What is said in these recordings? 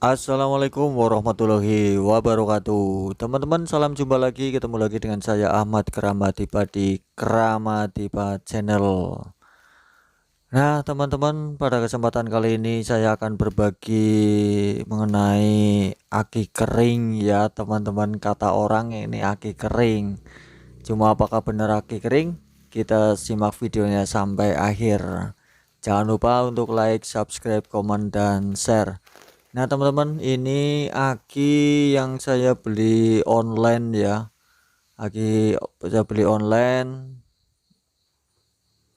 Assalamualaikum warahmatullahi wabarakatuh. Teman-teman, salam jumpa lagi. Ketemu lagi dengan saya Ahmad Kramatipa di Kramatipa Channel. Nah, teman-teman, pada kesempatan kali ini saya akan berbagi mengenai aki kering ya, teman-teman. Kata orang ini aki kering. Cuma apakah benar aki kering? Kita simak videonya sampai akhir. Jangan lupa untuk like, subscribe, komen, dan share. Nah, teman-teman, ini aki yang saya beli online ya. Aki saya beli online.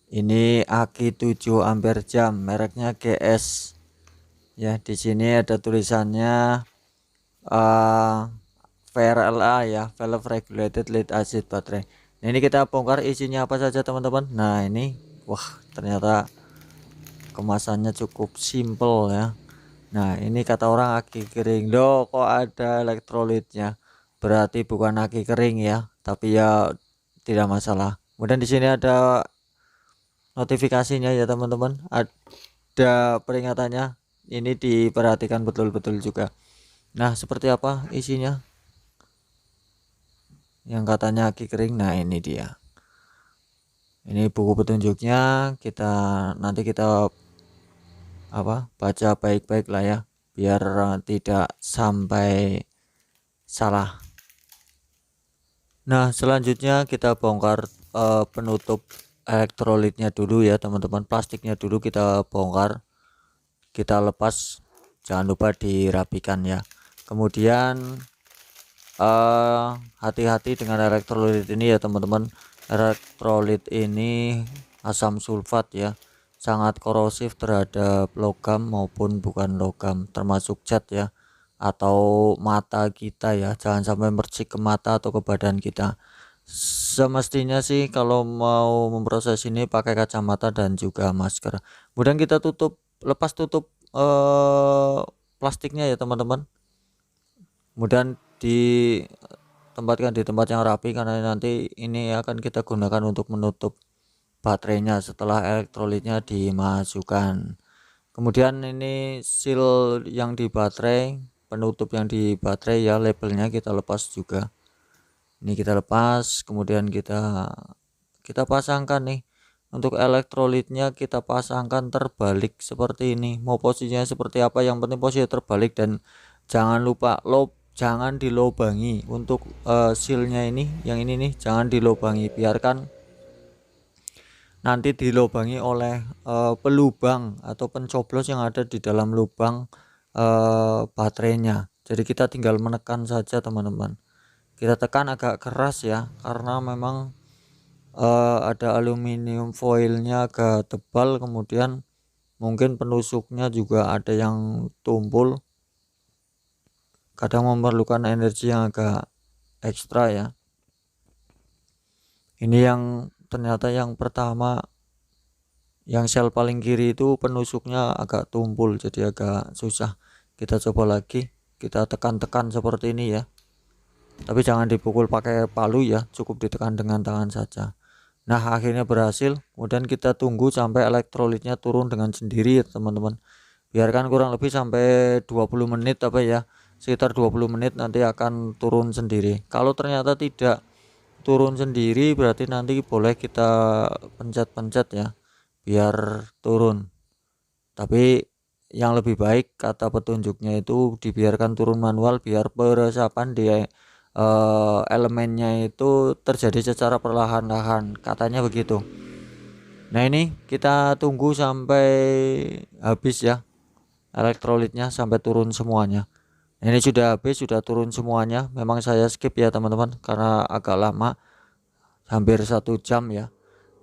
Ini aki 7 ampere jam, mereknya GS. Ya, di sini ada tulisannya uh, VRLA ya, Valve Regulated Lead Acid Battery. Nah, ini kita bongkar isinya apa saja, teman-teman. Nah, ini wah, ternyata kemasannya cukup simple ya. Nah, ini kata orang aki kering. Loh, kok ada elektrolitnya? Berarti bukan aki kering ya, tapi ya tidak masalah. Kemudian di sini ada notifikasinya ya, teman-teman. Ada peringatannya. Ini diperhatikan betul-betul juga. Nah, seperti apa isinya? Yang katanya aki kering. Nah, ini dia. Ini buku petunjuknya. Nanti kita baca baik-baik lah ya, biar tidak sampai salah. Nah, selanjutnya kita bongkar penutup elektrolitnya dulu ya, teman-teman. Plastiknya dulu kita bongkar, kita lepas. Jangan lupa dirapikan ya. Kemudian hati-hati dengan elektrolit ini ya, teman-teman. Elektrolit ini asam sulfat ya, sangat korosif terhadap logam maupun bukan logam, termasuk cat ya, atau mata kita ya. Jangan sampai mercik ke mata atau ke badan kita. Semestinya sih kalau mau memproses ini pakai kacamata dan juga masker. Kemudian kita lepas tutup plastiknya ya, teman-teman. Kemudian ditempatkan di tempat yang rapi, karena nanti ini akan kita gunakan untuk menutup baterainya setelah elektrolitnya dimasukkan. Kemudian ini seal yang di baterai, penutup yang di baterai ya, labelnya kita lepas juga. Ini kita lepas, kemudian kita pasangkan nih. Untuk elektrolitnya kita pasangkan terbalik seperti ini. Mau posisinya seperti apa, yang penting posisi terbalik, dan jangan lupa jangan dilobangi. Untuk sealnya ini, yang ini nih, jangan dilobangi, biarkan nanti dilobangi oleh pelubang atau pencoblos yang ada di dalam lubang baterainya. Jadi kita tinggal menekan saja, teman-teman. Kita tekan agak keras ya, karena memang ada aluminium foilnya agak tebal. Kemudian mungkin penusuknya juga ada yang tumpul, kadang memerlukan energi yang agak ekstra ya. Ini yang ternyata yang pertama, yang sel paling kiri itu penusuknya agak tumpul, jadi agak susah. Kita coba lagi, kita tekan-tekan seperti ini ya, tapi jangan dipukul pakai palu ya, cukup ditekan dengan tangan saja. Nah, akhirnya berhasil. Kemudian kita tunggu sampai elektrolitnya turun dengan sendiri ya, teman-teman. Biarkan kurang lebih sampai 20 menit sekitar 20 menit nanti akan turun sendiri. Kalau ternyata tidak turun sendiri, berarti nanti boleh kita pencet-pencet ya, biar turun. Tapi yang lebih baik, kata petunjuknya itu dibiarkan turun manual, biar peresapan di elemennya itu terjadi secara perlahan-lahan, katanya begitu. Nah, ini kita tunggu sampai habis ya, elektrolitnya sampai turun semuanya. Ini sudah habis, sudah turun semuanya. Memang saya skip ya, teman-teman, karena agak lama, hampir 1 jam ya.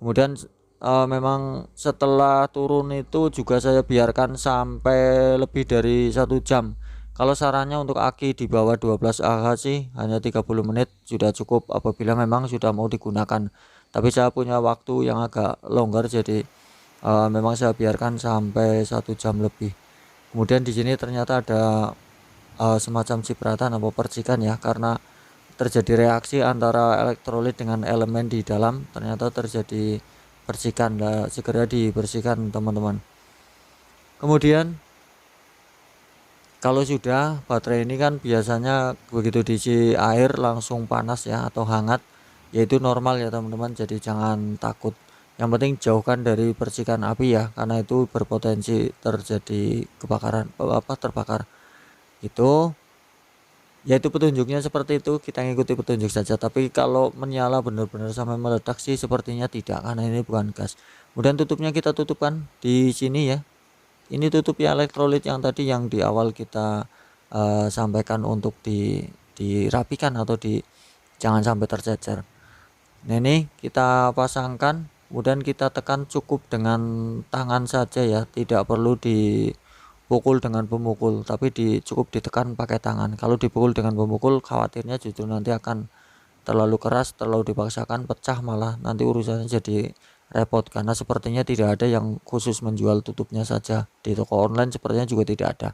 Kemudian memang setelah turun itu juga saya biarkan sampai lebih dari 1 jam. Kalau sarannya untuk aki di bawah 12 Ah sih hanya 30 menit sudah cukup apabila memang sudah mau digunakan. Tapi saya punya waktu yang agak longgar, jadi memang saya biarkan sampai 1 jam lebih. Kemudian di sini ternyata ada semacam cipratan atau percikan ya, karena terjadi reaksi antara elektrolit dengan elemen di dalam, ternyata terjadi percikan. Segera dibersihkan, teman-teman. Kemudian Kalau sudah, baterai ini kan biasanya begitu diisi air langsung panas ya atau hangat, yaitu normal ya teman-teman. Jadi jangan takut, yang penting jauhkan dari percikan api ya, karena itu berpotensi terjadi kebakaran terbakar itu. Yaitu petunjuknya seperti itu, kita ngikuti petunjuk saja. Tapi kalau menyala benar-benar sampai meledak sih sepertinya tidak, karena ini bukan gas. Kemudian tutupnya kita tutupkan di sini ya. Ini tutupnya elektrolit yang tadi yang di awal kita sampaikan untuk dirapikan atau jangan sampai tercecer. Nah ini kita pasangkan, kemudian kita tekan cukup dengan tangan saja ya, tidak perlu dipukul dengan pemukul, tapi cukup ditekan pakai tangan. Kalau dipukul dengan pemukul khawatirnya justru nanti akan terlalu keras, terlalu dipaksakan pecah, malah nanti urusannya jadi repot, karena sepertinya tidak ada yang khusus menjual tutupnya saja. Di toko online sepertinya juga tidak ada.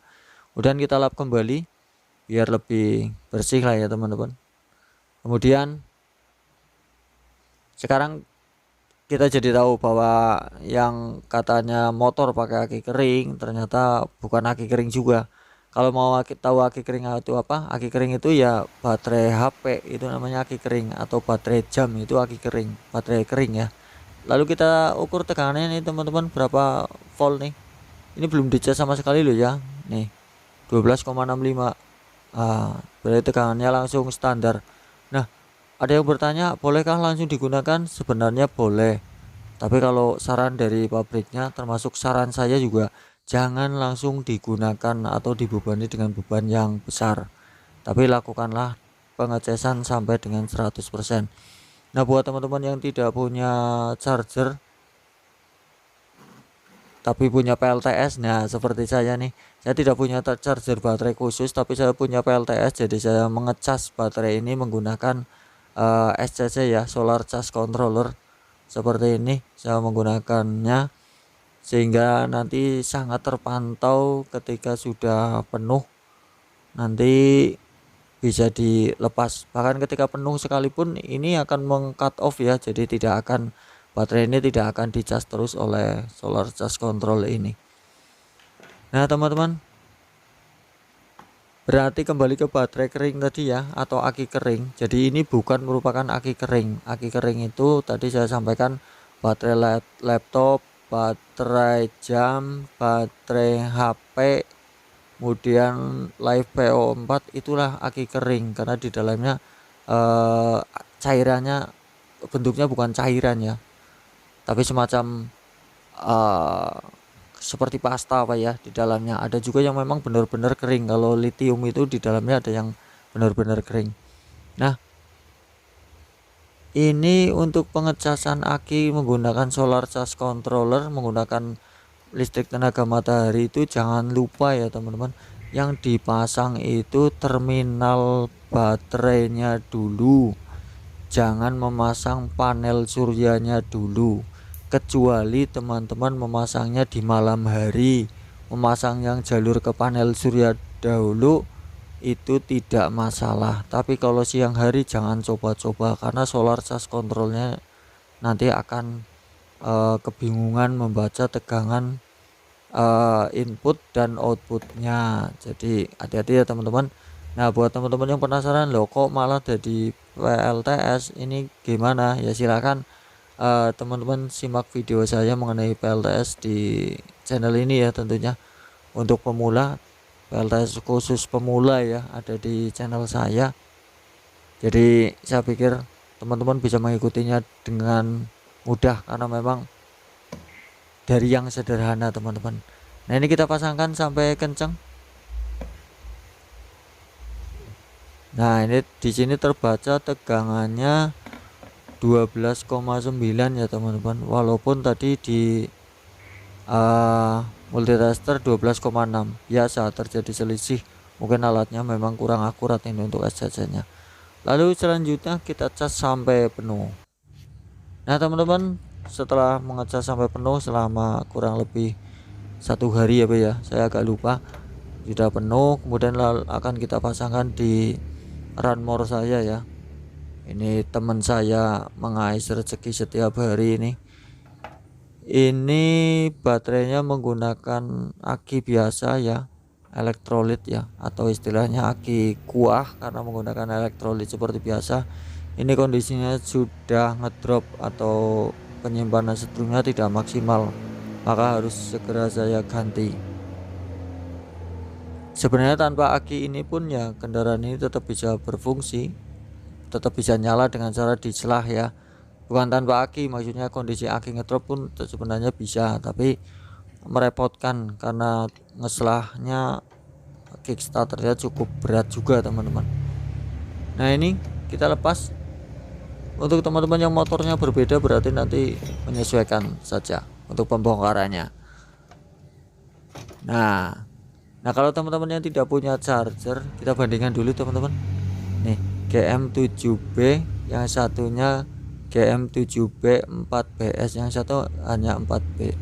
Kemudian kita lap kembali biar lebih bersih lah ya teman-teman. Kemudian sekarang kita jadi tahu bahwa yang katanya motor pakai aki kering ternyata bukan aki kering juga. Kalau mau tahu aki kering itu apa? Aki kering itu ya baterai HP, itu namanya aki kering, atau baterai jam itu aki kering, baterai kering ya. Lalu kita ukur tegangannya nih teman-teman, berapa volt nih. Ini belum dicas sama sekali loh ya. Nih 12,65. Berarti tegangannya langsung standar. Nah, ada yang bertanya, bolehkah langsung digunakan? Sebenarnya boleh. Tapi kalau saran dari pabriknya, termasuk saran saya juga, jangan langsung digunakan atau dibebani dengan beban yang besar. Tapi lakukanlah pengecasan sampai dengan 100%. Nah, buat teman-teman yang tidak punya charger tapi punya PLTS, nah seperti saya nih, saya tidak punya charger baterai khusus, tapi saya punya PLTS, jadi saya mengecas baterai ini menggunakan SCC ya, Solar Charge Controller. Seperti ini saya menggunakannya, sehingga nanti sangat terpantau ketika sudah penuh nanti bisa dilepas. Bahkan ketika penuh sekalipun ini akan meng-cut off ya, jadi baterai ini tidak akan dicas terus oleh solar charge control ini. Nah teman-teman, berarti kembali ke baterai kering tadi ya, atau aki kering. Jadi ini bukan merupakan aki kering. Aki kering itu tadi saya sampaikan baterai laptop, baterai jam, baterai HP, kemudian Live PO4, itulah aki kering, karena di dalamnya cairannya bentuknya bukan cairan ya, tapi semacam seperti pasta apa ya di dalamnya. Ada juga yang memang benar-benar kering. Kalau lithium itu di dalamnya ada yang benar-benar kering. Nah, ini untuk pengecasan aki menggunakan solar charge controller, menggunakan listrik tenaga matahari, itu jangan lupa ya teman-teman, yang dipasang itu terminal baterainya dulu, jangan memasang panel suryanya dulu. Kecuali teman-teman memasangnya di malam hari, memasang yang jalur ke panel surya dahulu, itu tidak masalah. Tapi kalau siang hari jangan coba-coba, karena solar charge controlnya nanti akan kebingungan membaca tegangan input dan outputnya. Jadi hati-hati ya teman-teman. Nah, buat teman-teman yang penasaran, loh kok malah jadi PLTS, ini gimana ya, silakan teman-teman simak video saya mengenai PLTS di channel ini ya. Tentunya untuk pemula, PLTS khusus pemula ya, ada di channel saya. Jadi saya pikir teman-teman bisa mengikutinya dengan mudah, karena memang dari yang sederhana teman-teman. Nah, ini kita pasangkan sampai kencang. Nah, ini di sini terbaca tegangannya 12,9 ya teman-teman, walaupun tadi di multitester 12,6. Biasa terjadi selisih, mungkin alatnya memang kurang akurat ini untuk SCC nya. Lalu selanjutnya kita cas sampai penuh. Nah teman-teman, setelah mengecas sampai penuh selama kurang lebih 1 hari ya, saya agak lupa, sudah penuh, kemudian akan kita pasangkan di runmore saya ya. Ini teman saya mengais rezeki setiap hari ini. Ini baterainya menggunakan aki biasa ya, elektrolit ya, atau istilahnya aki kuah karena menggunakan elektrolit seperti biasa. Ini kondisinya sudah ngedrop atau penyimpanan setrumnya tidak maksimal, maka harus segera saya ganti. Sebenarnya tanpa aki ini pun ya kendaraan ini tetap bisa berfungsi, tetap bisa nyala dengan cara diselah ya, bukan tanpa aki, maksudnya kondisi aki ngedrop pun sebenarnya bisa, tapi merepotkan karena ngeselahnya kickstarternya cukup berat juga teman-teman. Nah ini kita lepas. Untuk teman-teman yang motornya berbeda berarti nanti menyesuaikan saja untuk pembongkarannya. Nah kalau teman-teman yang tidak punya charger, kita bandingkan dulu teman-teman. Nih GM7B, yang satunya GM7B 4BS, yang satu hanya 4B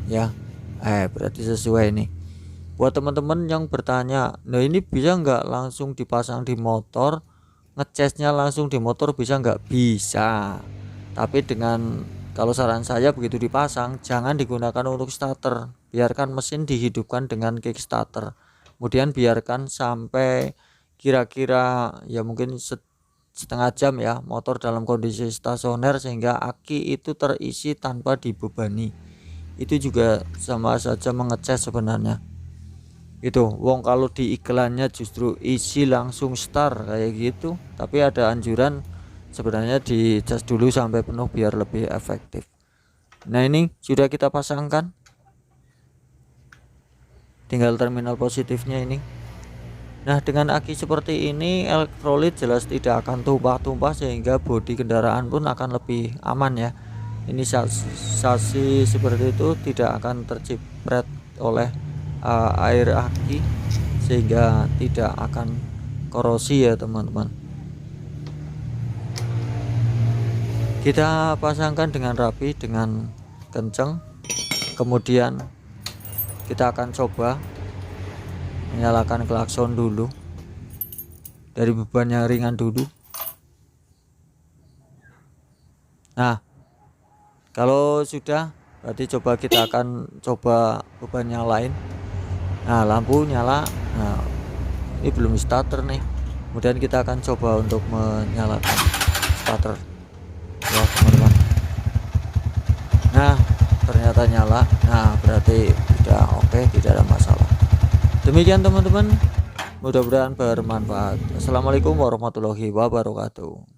ya. Berarti sesuai nih. Buat teman-teman yang bertanya, nah ini bisa nggak langsung dipasang di motor, ngecasnya langsung di motor bisa nggak? Bisa, tapi kalau saran saya begitu dipasang jangan digunakan untuk starter, biarkan mesin dihidupkan dengan kickstarter, kemudian biarkan sampai kira-kira ya mungkin setengah jam ya motor dalam kondisi stasioner, sehingga aki itu terisi tanpa dibebani. Itu juga sama saja mengecas sebenarnya. Itu wong kalau di iklannya justru isi langsung start kayak gitu, tapi ada anjuran sebenarnya dicas dulu sampai penuh biar lebih efektif. Nah ini sudah kita pasangkan, tinggal terminal positifnya ini. Nah dengan aki seperti ini elektrolit jelas tidak akan tumpah-tumpah, sehingga bodi kendaraan pun akan lebih aman ya. Ini sasi seperti itu tidak akan terciprat oleh air aki, sehingga tidak akan korosi ya teman-teman. Kita pasangkan dengan rapi, dengan kencang, kemudian kita akan coba menyalakan klakson dulu dari beban yang ringan dulu. Nah kalau sudah, berarti kita akan coba beban yang lain. Nah lampu nyala. Nah ini belum starter nih, kemudian kita akan coba untuk menyalakan starter ya teman-teman. Nah ternyata nyala. Nah berarti sudah oke, tidak ada masalah. Demikian teman-teman, mudah-mudahan bermanfaat. Assalamualaikum warahmatullahi wabarakatuh.